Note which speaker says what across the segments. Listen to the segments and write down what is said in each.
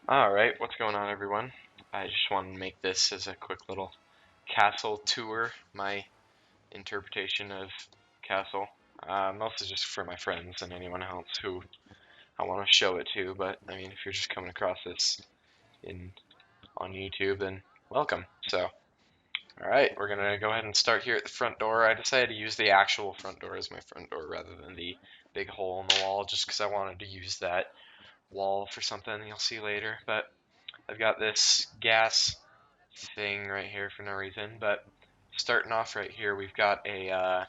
Speaker 1: Alright, what's going on everyone? I just wanted to make this as a quick little castle tour, my interpretation of castle. Mostly just for my friends and anyone else who I want to show it to, but I mean if you're just coming across this in on YouTube then welcome. So, alright, we're gonna go ahead and start here at the front door. I decided to use the actual front door as my front door rather than the big hole in the wall just because I wanted to use that wall for something you'll see later, but I've got this gas thing right here for no reason, but starting off right here, we've got a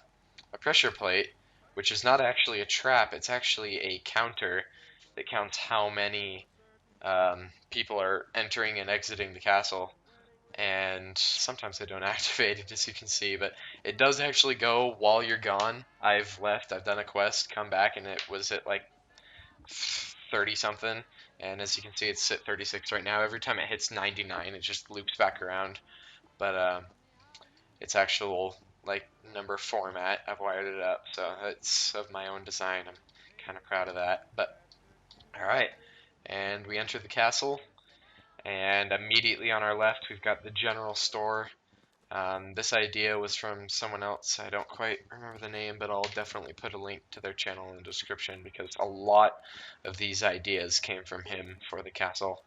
Speaker 1: pressure plate, which is not actually a trap. It's actually a counter that counts how many people are entering and exiting the castle. And sometimes they don't activate it, as you can see, but it does actually go while you're gone. I've left, I've done a quest, come back, and it was at like 30 something. And as you can see, it's at 36 right now. Every time it hits 99, it just loops back around. But it's actual like number format. I've wired it up, so it's of my own design. I'm kind of proud of that. But all right, and we enter the castle, and immediately on our left we've got the general store. This idea was from someone else. I don't quite remember the name, but I'll definitely put a link to their channel in the description because a lot of these ideas came from him for the castle.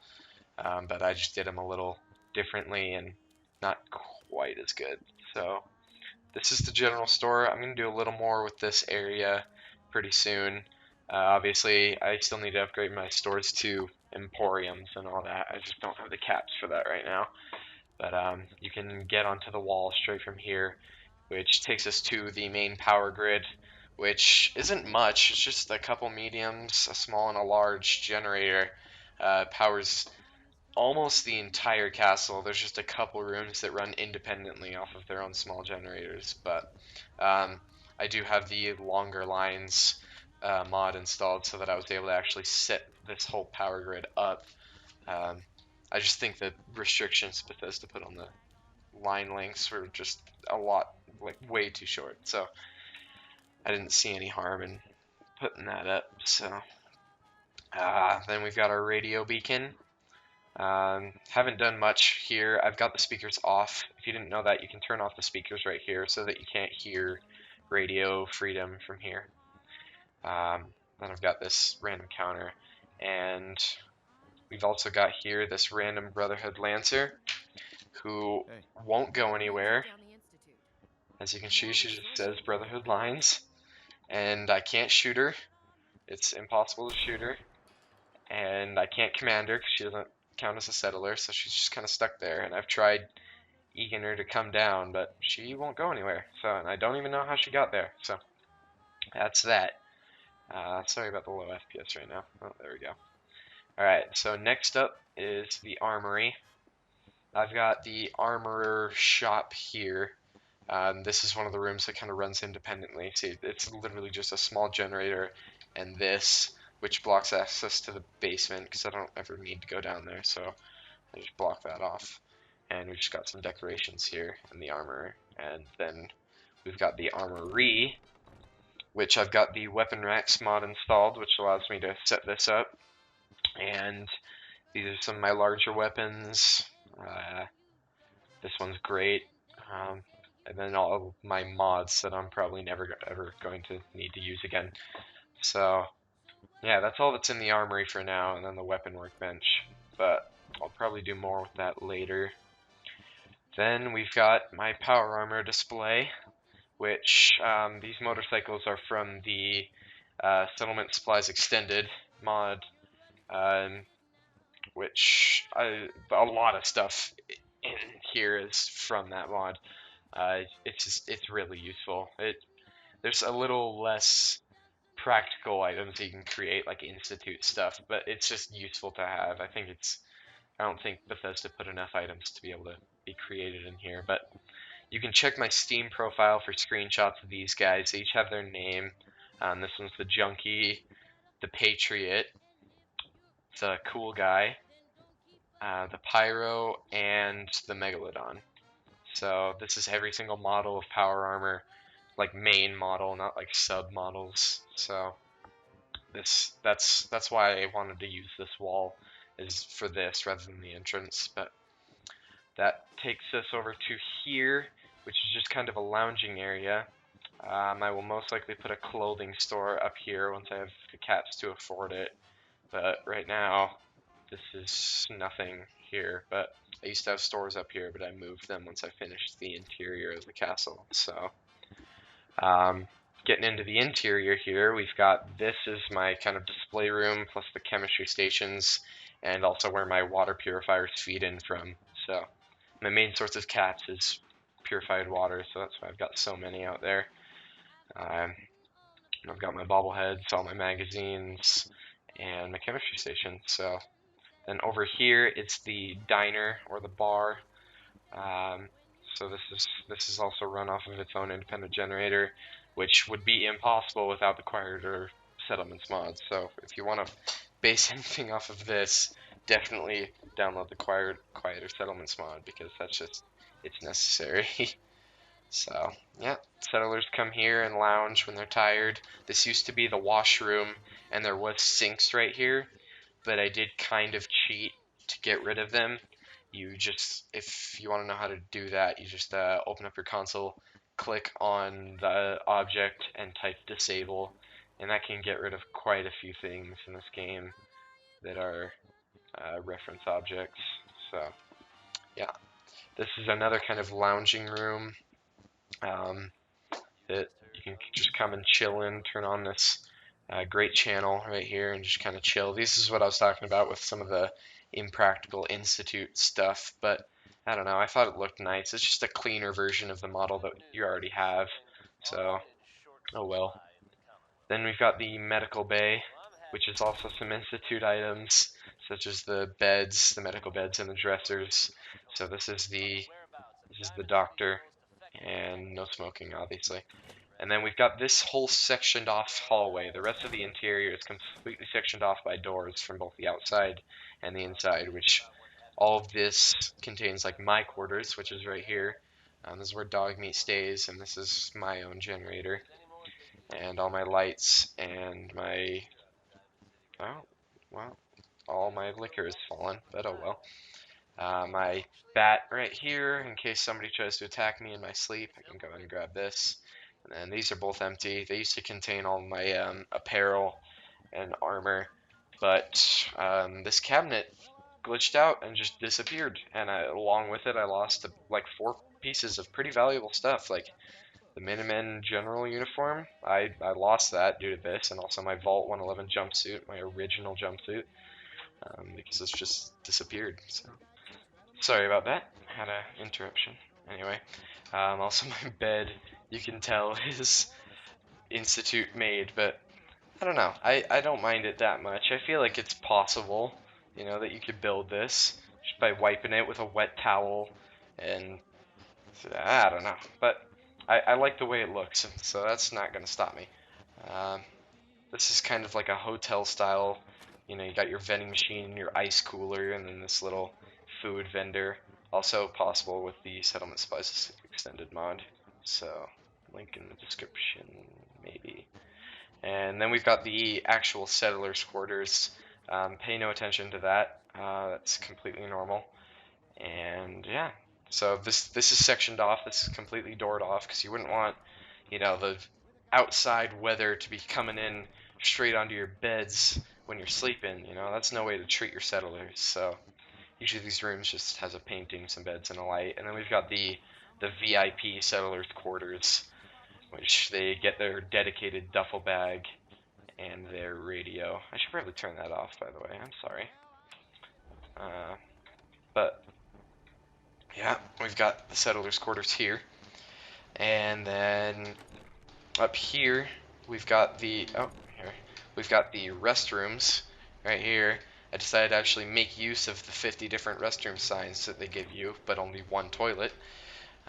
Speaker 1: But I just did them a little differently and not quite as good. So this is the general store. I'm going to do a little more with this area pretty soon. Obviously, I still need to upgrade my stores to emporiums and all that. I just don't have the caps for that right now. But you can get onto the wall straight from here, which takes us to the main power grid, which isn't much. It's just a couple mediums, a small and a large generator. Powers almost the entire castle. There's just a couple rooms that run independently off of their own small generators, but um, I do have the longer lines mod installed so that I was able to actually set this whole power grid up. Um, I just think the restrictions Bethesda put on the line lengths were just a lot, like way too short. So I didn't see any harm in putting that up. So then we've got our radio beacon. Haven't done much here. I've got the speakers off. If you didn't know that, you can turn off the speakers right here so that you can't hear Radio Freedom from here. Then I've got this random counter, and we've also got here this random Brotherhood Lancer who won't go anywhere. As you can see, she just says Brotherhood Lines, and I can't shoot her. It's impossible to shoot her, and I can't command her because she doesn't count as a settler, so she's just kind of stuck there. And I've tried egging her to come down, but she won't go anywhere. So, and I don't even know how she got there. So that's that. Sorry about the low FPS right now. Oh, there we go. Alright, so next up is the armory. I've got the armorer shop here. This is one of the rooms that kind of runs independently. See, it's literally just a small generator and this, which blocks access to the basement because I don't ever need to go down there, so I just block that off. And we've just got some decorations here in the armor, and then we've got the armory, which I've got the weapon racks mod installed, which allows me to set this up. And these are some of my larger weapons. This one's great. And then all of my mods that I'm probably never ever going to need to use again. So yeah, that's all that's in the armory for now, and then the weapon workbench. But I'll probably do more with that later. Then we've got my power armor display, which these motorcycles are from the Settlement Supplies Extended mod, which a lot of stuff in here is from that mod. It's really useful. There's a little less practical items you can create, like institute stuff, but it's just useful to have. I don't think Bethesda put enough items to be able to be created in here, but you can check my Steam profile for screenshots of these guys. They each have their name. This one's the Junkie, the Patriot, the Cool Guy, the Pyro, and the Megalodon. So this is every single model of power armor, like main model, not like sub models. So that's why I wanted to use this wall. is for this rather than the entrance. But that takes us over to here, which is just kind of a lounging area. I will most likely put a clothing store up here once I have the cats to afford it. But right now, this is nothing here. But I used to have stores up here, but I moved them once I finished the interior of the castle. So, getting into the interior here, we've got this is my kind of display room plus the chemistry stations, and also where my water purifiers feed in from. So, my main source of cats is purified water, so that's why I've got so many out there. I've got my bobbleheads, all my magazines, and my chemistry station. So then over here, it's the diner or the bar. Um, so this is also run off of its own independent generator, which would be impossible without the quieter settlements mod. So if you want to base anything off of this, definitely download the quieter settlements mod because it's necessary. So, yeah, settlers come here and lounge when they're tired. This used to be the washroom, and there was sinks right here, but I did kind of cheat to get rid of them. If you want to know how to do that, you just open up your console, click on the object, and type disable, and that can get rid of quite a few things in this game that are reference objects. So, yeah, this is another kind of lounging room. Um, that you can just come and chill in, turn on this great channel right here and just kind of chill. This is what I was talking about with some of the Impractical Institute stuff, but I don't know, I thought it looked nice. It's just a cleaner version of the model that you already have, so oh well. Then we've got the medical bay, which is also some Institute items, such as the beds, the medical beds and the dressers. So this is the doctor, and no smoking, obviously. And then we've got this whole sectioned off hallway. The rest of the interior is completely sectioned off by doors from both the outside and the inside, which all of this contains like my quarters, which is right here. This is where dog meat stays, and this is my own generator. And all my lights and oh, well, all my liquor has fallen, but oh well. My bat right here, in case somebody tries to attack me in my sleep, I can go ahead and grab this. And then these are both empty. They used to contain all my apparel and armor, but this cabinet glitched out and just disappeared. And along with it, I lost like 4 pieces of pretty valuable stuff, like the Minutemen general uniform. I lost that due to this, and also my Vault 111 jumpsuit, my original jumpsuit, because it's just disappeared. So. Sorry about that. Had an interruption. Anyway, also my bed, you can tell, is Institute made, but I don't know. I don't mind it that much. I feel like it's possible, that you could build this just by wiping it with a wet towel, and I don't know. But I like the way it looks, so that's not going to stop me. Um, this is kind of like a hotel style. You got your vending machine, your ice cooler, and then this little food vendor. Also possible with the Settlement Supplies Extended mod. So, link in the description, maybe. And then we've got the actual settlers' quarters. Pay no attention to that. That's completely normal. And yeah, so this is sectioned off. This is completely doored off because you wouldn't want, the outside weather to be coming in straight onto your beds when you're sleeping. That's no way to treat your settlers. So usually these rooms just has a painting, some beds, and a light. And then we've got the VIP settlers quarters, which they get their dedicated duffel bag and their radio. I should probably turn that off, by the way. I'm sorry. But yeah, we've got the settlers' quarters here. And then up here, we've got we've got the restrooms right here. I decided to actually make use of the 50 different restroom signs that they give you, but only one toilet.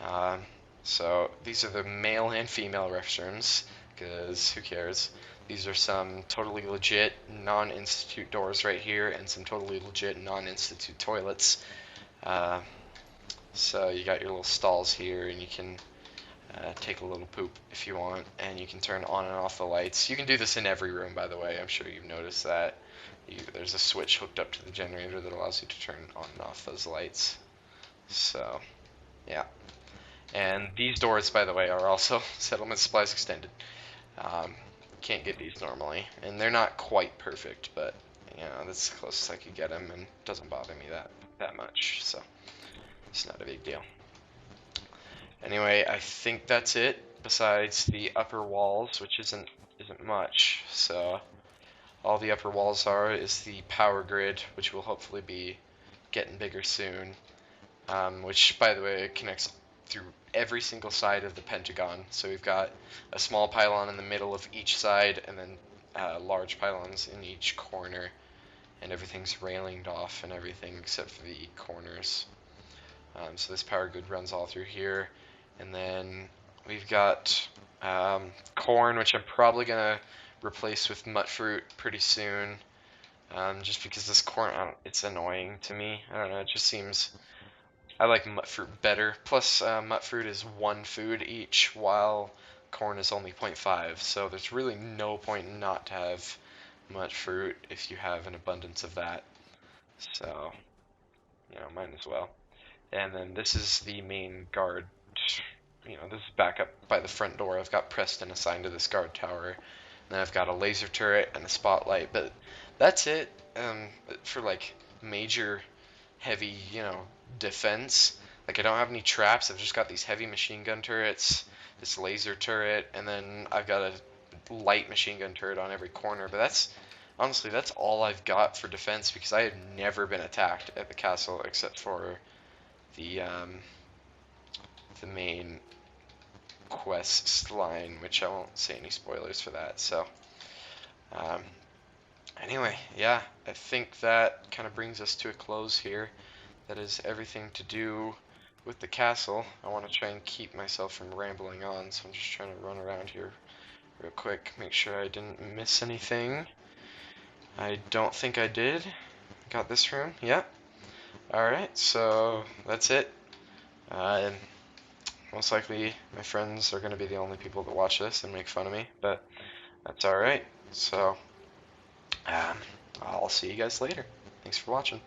Speaker 1: Um, so these are the male and female restrooms, because who cares? These are some totally legit non-institute doors right here, and some totally legit non-institute toilets. So you got your little stalls here, and you can take a little poop if you want, and you can turn on and off the lights. You can do this in every room, by the way. I'm sure you've noticed that. There's a switch hooked up to the generator that allows you to turn on and off those lights. So, yeah. And these doors, by the way, are also settlement supplies extended. Can't get these normally, and they're not quite perfect, but that's the closest I could get them, and it doesn't bother me that much, so it's not a big deal. Anyway, I think that's it. Besides the upper walls, which isn't much. So all the upper walls are is the power grid, which will hopefully be getting bigger soon. Which, by the way, connects through every single side of the pentagon. So we've got a small pylon in the middle of each side, and then large pylons in each corner, and everything's railinged off and everything except for the corners. So this power grid runs all through here, and then we've got corn, which I'm probably gonna replace with mut fruit pretty soon. Just because this corn, it's annoying to me. I don't know, it just seems I like mut fruit better. Plus, mut fruit is 1 food each, while corn is only 0.5. So there's really no point not to have mut fruit if you have an abundance of that. So, might as well. And then this is the main guard. This is back up by the front door. I've got Preston assigned to this guard tower. And then I've got a laser turret and a spotlight. But that's it for like major heavy, defense. Like I don't have any traps. I've just got these heavy machine gun turrets, this laser turret, and then I've got a light machine gun turret on every corner. But honestly, that's all I've got for defense because I have never been attacked at the castle except for the main quests line, which I won't say any spoilers for that. So, um, anyway, yeah, I think that kind of brings us to a close here. That is everything to do with the castle. I want to try and keep myself from rambling on, so I'm just trying to run around here real quick, make sure I didn't miss anything. I don't think I did. Got this room? Yep. Alright, so that's it. And most likely my friends are going to be the only people that watch this and make fun of me, but that's alright. So, I'll see you guys later. Thanks for watching.